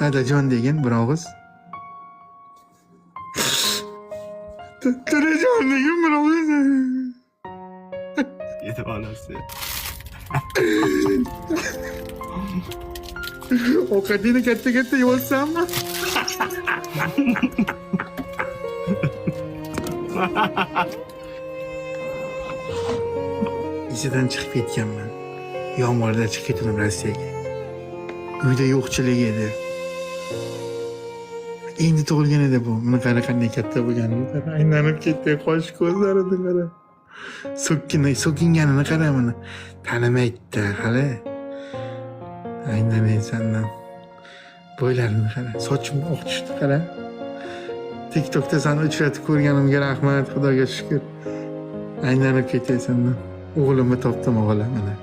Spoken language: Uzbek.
Dadajon degan bir og'iz. Dadajon degan bir og'iz. Dedi onasi. Ovqatingni katta-katta yeyapsanmi? Izidan chiqib ketganman. Yomg'irda chiqib ketdim Rossiyaga. Uyda yo'qchilik edi. Endi tug'ilgan edi bu. Buni qara qanday katta bo'lganini qara. Aylanib ketdi, qosh ko'zlarini qara. So'kinganini qara buni. Tanimaydi hali. Aylanay sandan. Bo'ylarini qara. Sochim oq tushdi qara. TikTokda seni uchratib ko'rganimga rahmat, Xudoga shukr. Aylanib ketasan. O'g'limni topdim, o'g'lim mana.